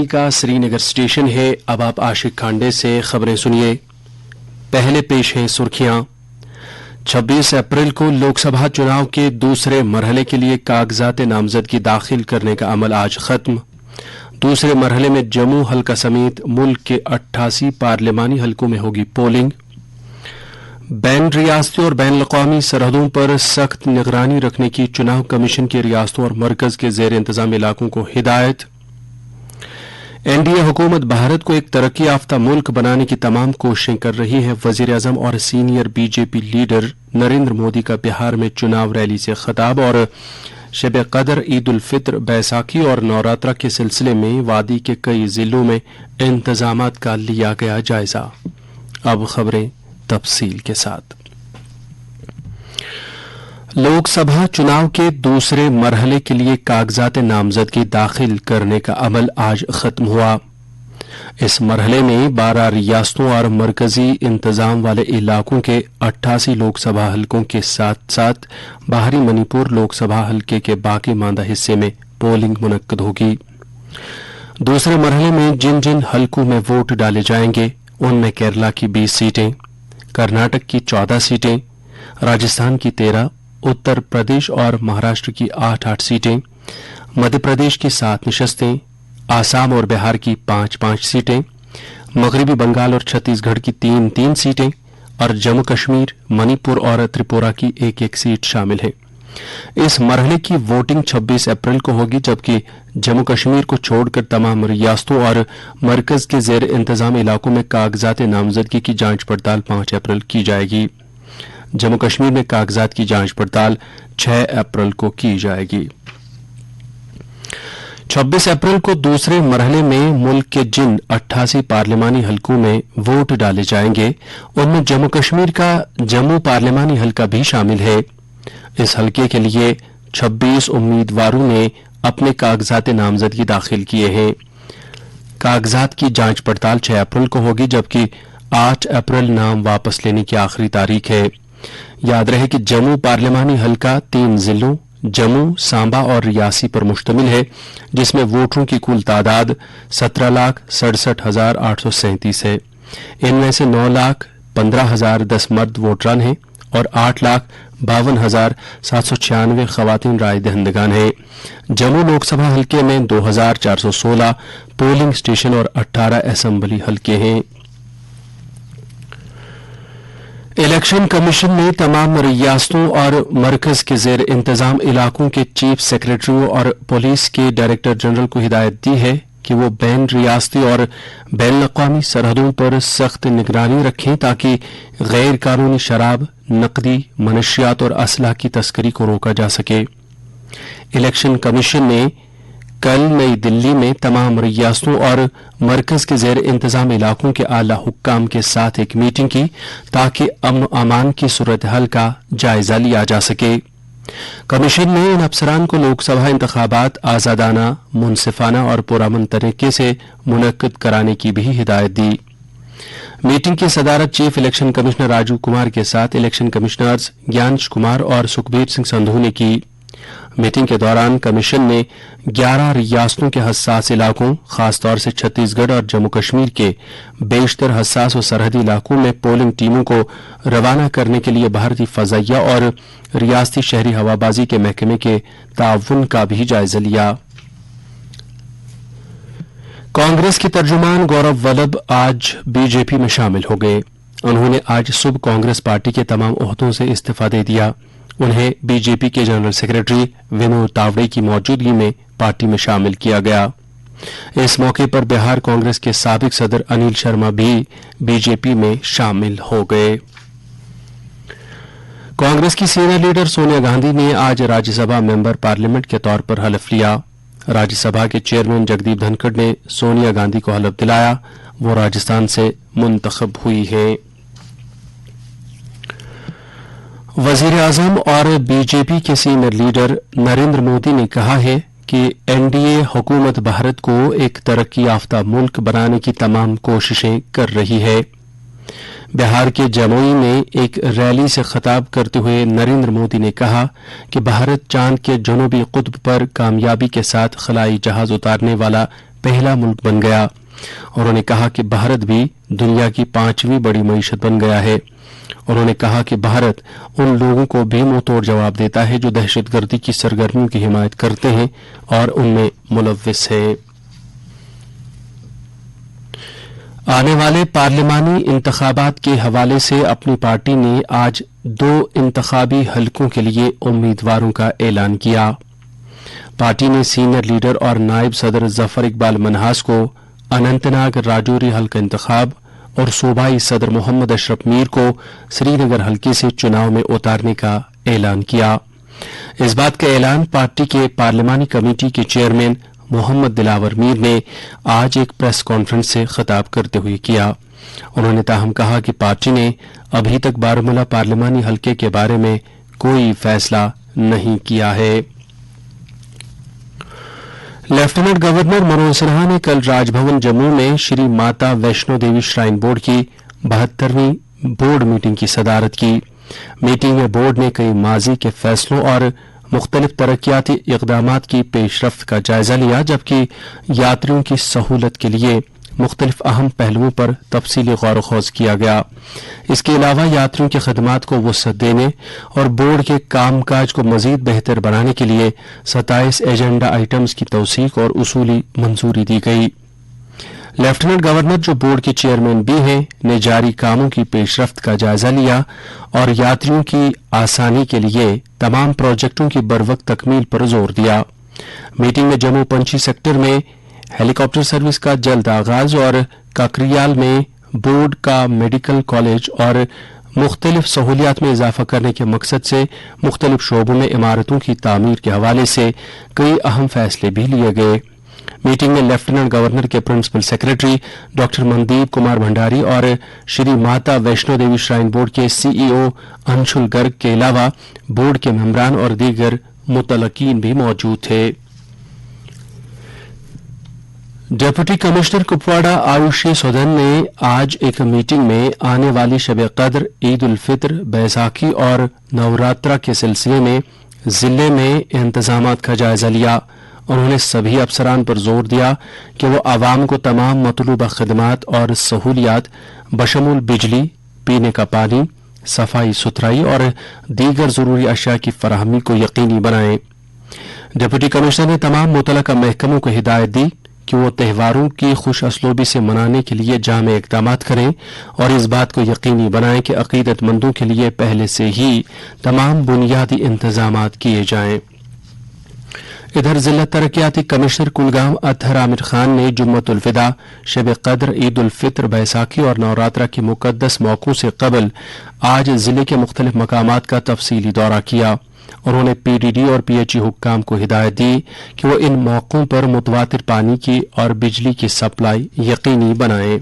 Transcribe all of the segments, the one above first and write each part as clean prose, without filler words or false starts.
आकाशवाणी का श्रीनगर स्टेशन है। अब आप आशिक खांडे से खबरें सुनिए। पहले पेश हैं सुर्खियां। 26 अप्रैल को लोकसभा चुनाव के दूसरे मरहले के लिए कागजात नामजदगी दाखिल करने का अमल आज खत्म। दूसरे मरहले में जम्मू हलका समेत मुल्क के 88 पार्लिमानी हलकों में होगी पोलिंग। बैन रियासती और बैन अक़वामी सरहदों पर सख्त निगरानी रखने की चुनाव कमीशन की रियासतों और मरकज के जेर इंतजाम इलाकों को हिदायत। एनडीए हुकूमत भारत को एक तरक्की याफ्ता मुल्क बनाने की तमाम कोशिशें कर रही है। वजीर आजम और senior BJP leader Narendra Modi का बिहार में चुनाव रैली से खिताब। और शब कदर, ईद उल फित्र, बैसाखी और नवरात्रा के सिलसिले में वादी के कई जिलों में इंतजामात का लिया गया जायजा। अब खबरें तफसील के साथ। लोकसभा चुनाव के दूसरे मरहले के लिए कागजात नामजदगी दाखिल करने का अमल आज खत्म हुआ। इस मरहले में 12 रियासतों और मरकजी इंतजाम वाले इलाकों के 88 लोकसभा हलकों के साथ साथ बाहरी मणिपुर लोकसभा हलके के बाकी मांदा हिस्से में पोलिंग मुनक्कद होगी। दूसरे मरहले में जिन जिन हलकों में वोट डाले जाएंगे उनमें केरला की 20 सीटें, कर्नाटक की 14 सीटें, राजस्थान की 13, उत्तर प्रदेश और महाराष्ट्र की 8-8 सीटें, मध्य प्रदेश की 7 नशस्तें, आसाम और बिहार की 5-5 सीटें, मगरबी बंगाल और छत्तीसगढ़ की 3-3 सीटें और जम्मू कश्मीर, मणिपुर और त्रिपुरा की 1-1 सीट शामिल है। इस मरहले की वोटिंग 26 अप्रैल को होगी, जबकि जम्मू कश्मीर को छोड़कर तमाम रियासतों और मरकज के जेर इंतजाम इलाकों में कागजात नामजदगी की जांच पड़ताल 5 अप्रैल की जाएगी। जम्मू कश्मीर में कागजात की जांच पड़ताल 6 अप्रैल को की जाएगी। 26 अप्रैल को दूसरे मरहले में मुल्क के जिन 88 पार्लिमानी हलकों में वोट डाले जाएंगे उनमें जम्मू कश्मीर का जम्मू पार्लिमानी हलका भी शामिल है। इस हलके के लिए 26 उम्मीदवारों ने अपने कागजात नामजदगी दाखिल किए हैं। कागजात की जांच पड़ताल 6 अप्रैल को होगी, जबकि 8 अप्रैल नाम वापस लेने की आखिरी तारीख है। याद रहे कि जम्मू पार्लिमानी हलका 3 जिलों जम्मू, सांबा और रियासी पर मुश्तमिल है, जिसमें वोटरों की कुल तादाद 17,67,837 है। इनमें से 9,15,010 मर्द वोटरान हैं और 8,52,796 खवातीन राय दहिंदगान हैं। जम्मू लोकसभा हलके में 2,416 पोलिंग स्टेशन और 18 असेंबली हलके हैं। इलेक्शन कमीशन ने तमाम रियासतों और मरकज के जेर इंतजाम इलाकों के चीफ सेक्रेटरियों और पुलिस के डायरेक्टर जनरल को हिदायत दी है कि वो बैन रियासती और बैन अक़वामी सरहदों पर सख्त निगरानी रखें ताकि गैर कानूनी शराब, नकदी, मनशियात और असलहा की तस्करी को रोका जा सके। इलेक्शन कमीशन ने कल नई दिल्ली में तमाम रियासतों और मरकज के जेर इंतजाम इलाकों के आला हुक्काम के साथ एक मीटिंग की ताकि अमन अमान की सूरत हाल का जायजा लिया जा सके। कमीशन ने इन अफसरान को लोकसभा इंतखाबात आजादाना, मुनसिफाना और पुरअमन तरीके से मुनक्किद कराने की भी हिदायत दी। मीटिंग की सदारत chief election commissioner Raju Kumar के साथ इलेक्शन कमिश्नर्स ज्ञानश कुमार और सुखबीर सिंह संधू ने की। मीटिंग के दौरान कमीशन ने 11 रियासतों के हसास इलाकों, खासतौर से छत्तीसगढ़ और जम्मू कश्मीर के बेशतर हसास और सरहदी इलाकों में पोलिंग टीमों को रवाना करने के लिए भारतीय फजाइया और रियासती शहरी हवाबाजी के महकमे के ताउन का भी जायजा लिया। कांग्रेस के तर्जुमान गौरव वल्लभ आज बीजेपी में शामिल हो गए। उन्होंने आज सुबह कांग्रेस पार्टी के तमाम ओहदों से इस्तीफा दे दिया। उन्हें बीजेपी के जनरल सेक्रेटरी विनोद तावड़े की मौजूदगी में पार्टी में शामिल किया गया। इस मौके पर बिहार कांग्रेस के साबिक सदर अनिल शर्मा भी बीजेपी में शामिल हो गए। कांग्रेस की सीनियर लीडर सोनिया गांधी ने आज राज्यसभा मेंबर पार्लियामेंट के तौर पर हलफ लिया। राज्यसभा के चेयरमैन जगदीप धनखड़ ने सोनिया गांधी को हलफ दिलाया। वो राजस्थान से मुंतखब हुई हैं। वजीर आजम और बीजेपी के सीनियर लीडर नरेंद्र मोदी ने कहा है कि एनडीए हुकूमत भारत को एक तरक्की याफ्ता मुल्क बनाने की तमाम कोशिशें कर रही है। बिहार के जमुई में एक रैली से खिताब करते हुए नरेंद्र मोदी ने कहा कि भारत चांद के जनूबी कुतब पर कामयाबी के साथ खलाई जहाज उतारने वाला पहला मुल्क बन गया। उन्होंने कहा कि भारत भी दुनिया की 5वीं बड़ी मईशत बन गया है। उन्होंने कहा कि भारत उन लोगों को भी मुंह तोड़ जवाब देता है जो दहशतगर्दी की सरगर्मियों की हिमायत करते हैं और उनमें मुलव्विस है। आने वाले पार्लिमानी इंतखाबात के हवाले से अपनी पार्टी ने आज 2 इंतखाबी हलकों के लिए उम्मीदवारों का ऐलान किया। पार्टी ने सीनियर लीडर और नायब सदर जफर इकबाल मनहास को अनंतनाग राजौरी हल्का इंतखाब और सूबाई सदर मोहम्मद अशरफ मीर को श्रीनगर हल्के से चुनाव में उतारने का ऐलान किया। इस बात का ऐलान पार्टी के पार्लिमानी कमेटी के चेयरमैन मोहम्मद दिलावर मीर ने आज एक प्रेस कॉन्फ्रेंस से खिताब करते हुए किया। उन्होंने ताहम कहा कि पार्टी ने अभी तक बारामूला पार्लिमानी हल्के के बारे में कोई फैसला नहीं किया है। लेफ्टिनेंट गवर्नर मनोज सिन्हा ने कल राजभवन जम्मू में श्री माता वैष्णो देवी श्राइन बोर्ड की 72वीं बोर्ड मीटिंग की सदारत की। मीटिंग में बोर्ड ने कई माजी के फैसलों और मुख्तलिफ तरक्याती इक़दामात की पेशरफ्त का जायजा लिया, जबकि यात्रियों की सहूलत के लिए मुख्तलिफ अहम पहलुओं पर तफसीली गौर ख़ौज़ किया गया। इसके अलावा यात्रियों की खदमात को वसअत देने और बोर्ड के कामकाज को मजीद बेहतर बनाने के लिए 27 एजेंडा आइटम्स की तौसीक और उसूली मंजूरी दी गई। लेफ्टिनेंट गवर्नर, जो बोर्ड के चेयरमैन भी हैं, ने जारी कामों की पेशरफ्त का जायजा लिया और यात्रियों की आसानी के लिए तमाम प्रोजेक्टों की बरवक्त तकमील पर जोर दिया। मीटिंग में जम्मू पंछी सेक्टर में हेलीकॉप्टर सर्विस का जल्द आगाज और काकरियाल में बोर्ड का मेडिकल कॉलेज और मुख्तलिफ सहूलियात में इजाफा करने के मकसद से मुख्तलिफ शोबों में इमारतों की तामीर के हवाले से कई अहम फैसले भी लिए गए। मीटिंग में लेफ्टिनेंट गवर्नर के principal secretary doctor Mandeep Kumar Bhandari और श्री माता वैष्णो देवी श्राइन बोर्ड के सीईओ अंशुल गर्ग के अलावा बोर्ड के मेंबरान और दीगर मुतलकीन भी मौजूद थे। डिप्टी कमिश्नर कुपवाड़ा आयुषी सदन ने आज एक मीटिंग में आने वाली शब कद्र, ईद उल फित्र, बैसाखी और नवरात्रा के सिलसिले में जिले में इंतजामात का जायजा लिया। उन्होंने सभी अफसरान पर जोर दिया कि वो आवाम को तमाम मतलूबा खदमात और सहूलियात बशमूल बिजली, पीने का पानी, सफाई सुथराई और दीगर जरूरी अशिया की फराहमी को यकीनी बनाएं। डिप्टी कमिश्नर ने तमाम मुतलका महकमों को हिदायत दी कि वो त्यौहारों की खुश असलूबी से मनाने के लिए जामे इक़दामात करें और इस बात को यकीनी बनाएं कि अकीदतमंदों के लिए पहले से ही तमाम बुनियादी इंतजामात किए जाएं। इधर जिला तरक्याती कमिश्नर कुलगाम अतहर आमिर खान ने जुम्मतुल विदा, शब कद्र, ईद उल फित्र, बैसाखी और नवरात्रा के मुकद्दस मौकों से कबल आज जिले के मुख्तलिफ मकामात का तफसीली दौरा किया। उन्होंने पीडीडी और पीएचई हुक्काम को हिदायत दी कि वो इन मौकों पर मुतवातिर पानी की और बिजली की सप्लाई यकीनी बनाएं।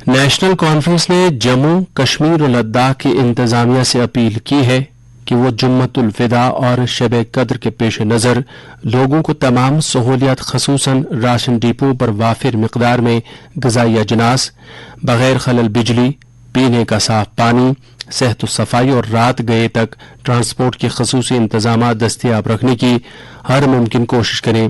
नेशनल कॉन्फ्रेंस ने जम्मू, कश्मीर और लद्दाख की इंतजामिया से अपील की है कि वो जुम्मतुल विदा और शब कद्र के पेश नज़र लोगों को तमाम सहूलियात खसूसन राशन डिपो पर वाफिर मिकदार में ग़िज़ाई अजनास, बगैर खलल बिजली, पीने का साफ पानी, सेहत व सफाई और रात गए तक ट्रांसपोर्ट के खसूसी इंतजाम दस्तियाब रखने की हर मुमकिन कोशिश करें।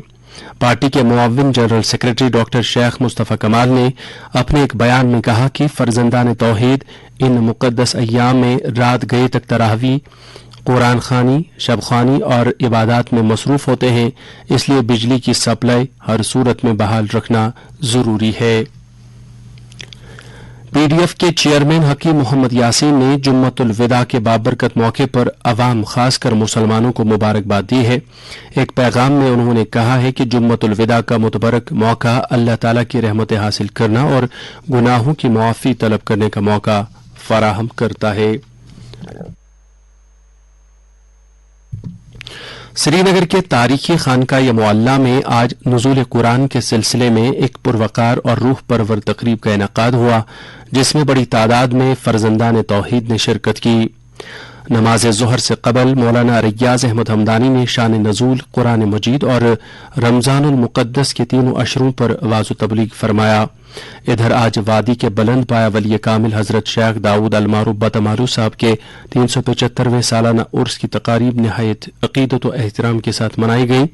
पार्टी के मुआविन general secretary doctor Sheikh Mustafa Kamal ने अपने एक बयान में कहा कि फर्जंदान तौहीद इन मुकद्दस अय्याम में रात गए तक तरावी, कुरान खानी, शब खानी और इबादत में मसरूफ होते हैं, इसलिए बिजली की सप्लाई हर सूरत में बहाल रखना जरूरी है। पीडीएफ के चेयरमैन हकीम मोहम्मद यासीन ने जुम्मतुल विदा के बाबरकत मौके पर अवाम खासकर मुसलमानों को मुबारकबाद दी है। एक पैगाम में उन्होंने कहा है कि जुम्मतुल विदा का मुतबरक मौका अल्लाह ताला की रहमत हासिल करना और गुनाहों की मुआफ़ी तलब करने का मौका फराहम करता है। श्रीनगर के तारीखी खानका मुअल्ला में आज नुज़ूल कुरान के सिलसिले में एक पुरवकार और रूह परवर तकरीब का इनेकाद हुआ, जिसमें बड़ी तादाद में फर्जंदान तौहीद ने शिरकत की। नमाज ज़ोहर से कबल मौलाना रियाज अहमद हमदानी ने शान नज़ूल, कुरान मजीद और रमज़ानुल मुक़द्दस के तीनों अशरों पर वाज़ तबलीग फरमाया। ادھر آج وادی کے بلند پایا ولی کامل حضرت شیخ داؤد المعروف بتمالو صاحب کے 375ویں سالانہ عرس کی تقاریب نہایت عقیدت و احترام کے ساتھ منائی گئی.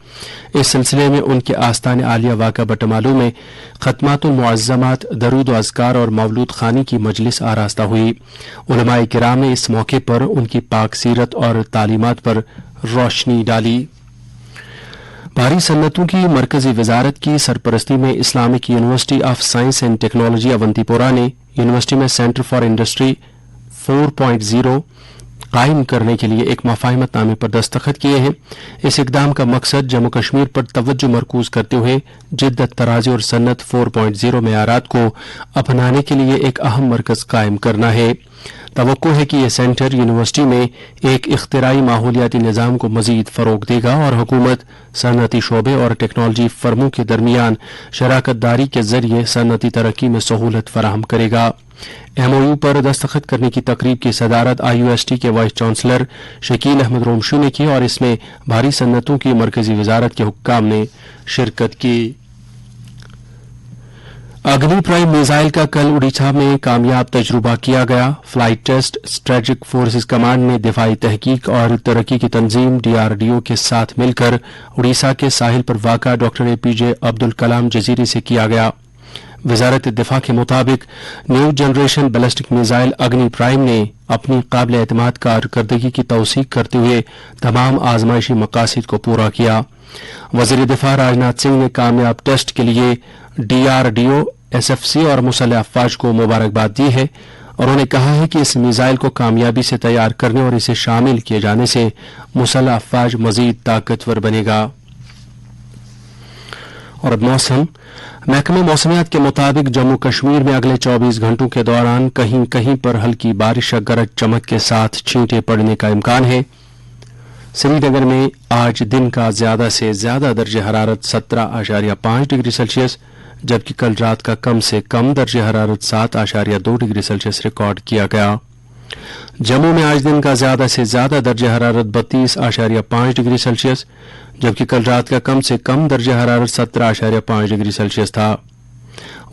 اس سلسلے میں ان کے آستان عالیہ واقع بٹمالو میں ختمات المعظمات، درود و اذکار اور مولود خوانی کی مجلس آراستہ ہوئی. علماء کرام نے اس موقع پر ان کی پاک سیرت اور تعلیمات پر روشنی ڈالی. بھاری صنعتوں کی مرکزی وزارت کی سرپرستی میں Islamic University of Science and Technology Awantipora نے یونیورسٹی میں سینٹر فار انڈسٹری 4.0 قائم کرنے کے لیے ایک مفاہمت نامے پر دستخط کیے ہیں. اس اقدام کا مقصد جموں کشمیر پر توجہ مرکوز کرتے ہوئے جدت طرازی اور صنعت 4.0 معیارات کو اپنانے کے لیے ایک اہم مرکز قائم کرنا ہے. توقع ہے کہ یہ سینٹر یونیورسٹی میں ایک اختراعی ماحولیاتی نظام کو مزید فروغ دے گا اور حکومت، صنعتی شعبے اور ٹیکنالوجی فرموں کے درمیان شراکت داری کے ذریعے صنعتی ترقی میں سہولت فراہم کرے گا. ایم او یو پر دستخط کرنے کی تقریب کی صدارت آئی یو ایس ٹی کے وائس چانسلر شکیل احمد رومشو نے کی اور اس میں بھاری صنعتوں کی مرکزی وزارت کے حکام نے شرکت کی. اگنی پرائم میزائل کا کل اڑیسہ میں کامیاب تجربہ کیا گیا. Flight test strategic forces command نے دفاعی تحقیق اور ترقی کی تنظیم ڈی آر ڈی او کے ساتھ مل کر اڑیسہ کے ساحل پر واقع ڈاکٹر اے پی جے عبدالکلام جزیرے سے کیا گیا. وزارت دفاع کے مطابق new generation ballistic missile Agni prime نے اپنی قابل اعتماد کارکردگی کی توثیق کرتے ہوئے تمام آزمائشی مقاصد کو پورا کیا. وزیر دفاع راجناتھ سنگھ نے کامیاب ٹیسٹ کے لیے D R D O, S F C اور مسلح افواج کو مبارکباد دی ہے. انہوں نے کہا ہے کہ اس میزائل کو کامیابی سے تیار کرنے اور اسے شامل کیے جانے سے مسلح افواج مزید طاقتور بنے گا. اور اب موسم. محکمہ موسمیات کے مطابق جموں کشمیر میں اگلے 24 گھنٹوں کے دوران کہیں کہیں پر ہلکی بارش یا گرج چمک کے ساتھ چھینٹیں پڑنے کا امکان ہے. سری نگر میں آج دن کا زیادہ سے زیادہ درجہ حرارت 17.5 ڈگری سیلسیس جبکہ کل رات کا کم سے کم درجہ حرارت 7.2 ڈگری سیلسیس ریکارڈ کیا گیا. جموں میں آج دن کا زیادہ سے زیادہ درجہ حرارت 32.5 ڈگری سیلسیس جبکہ کل رات کا کم سے کم درجہ حرارت 17.5 ڈگری سیلسیس تھا.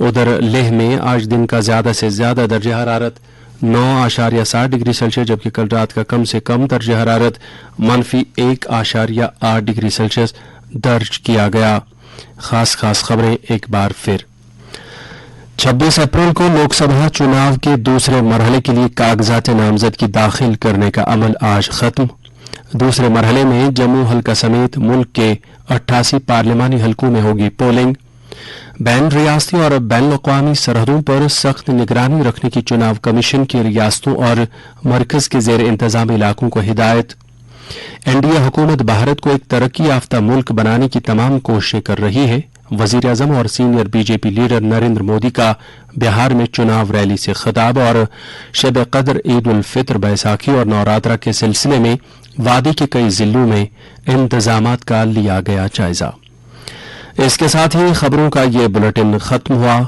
ادھر لیہ میں آج دن کا زیادہ سے زیادہ درجہ حرارت 9.7 ڈگری سیلسیس جبکہ کل رات کا کم سے کم درجہ حرارت -1.8 ڈگری سیلسیس درج کیا گیا. خاص خبریں ایک بار پھر. 26 اپریل کو لوک سبھا چناو کے دوسرے مرحلے کے لیے کاغذات نامزدگی داخل کرنے کا عمل آج ختم. دوسرے مرحلے میں جموں حلقہ سمیت ملک کے 88 پارلیمانی حلقوں میں ہوگی پولنگ. بین ریاستی اور بین الاقوامی سرحدوں پر سخت نگرانی رکھنے کی چناو کمیشن کی ریاستوں اور مرکز کے زیر انتظام علاقوں کو ہدایت. این ڈی اے حکومت بھارت کو ایک ترقی یافتہ ملک بنانے کی تمام کوششیں کر رہی ہے. وزیر اعظم اور senior B J P leader Narendra Modi کا بہار میں چناو ریلی سے خطاب اور شب قدر، عید الفطر، بیساکھی اور نوراترا کے سلسلے میں وادی کے کئی ضلعوں میں انتظامات کا لیا گیا جائزہ. اس کے ساتھ ہی خبروں کا یہ بلیٹن ختم ہوا.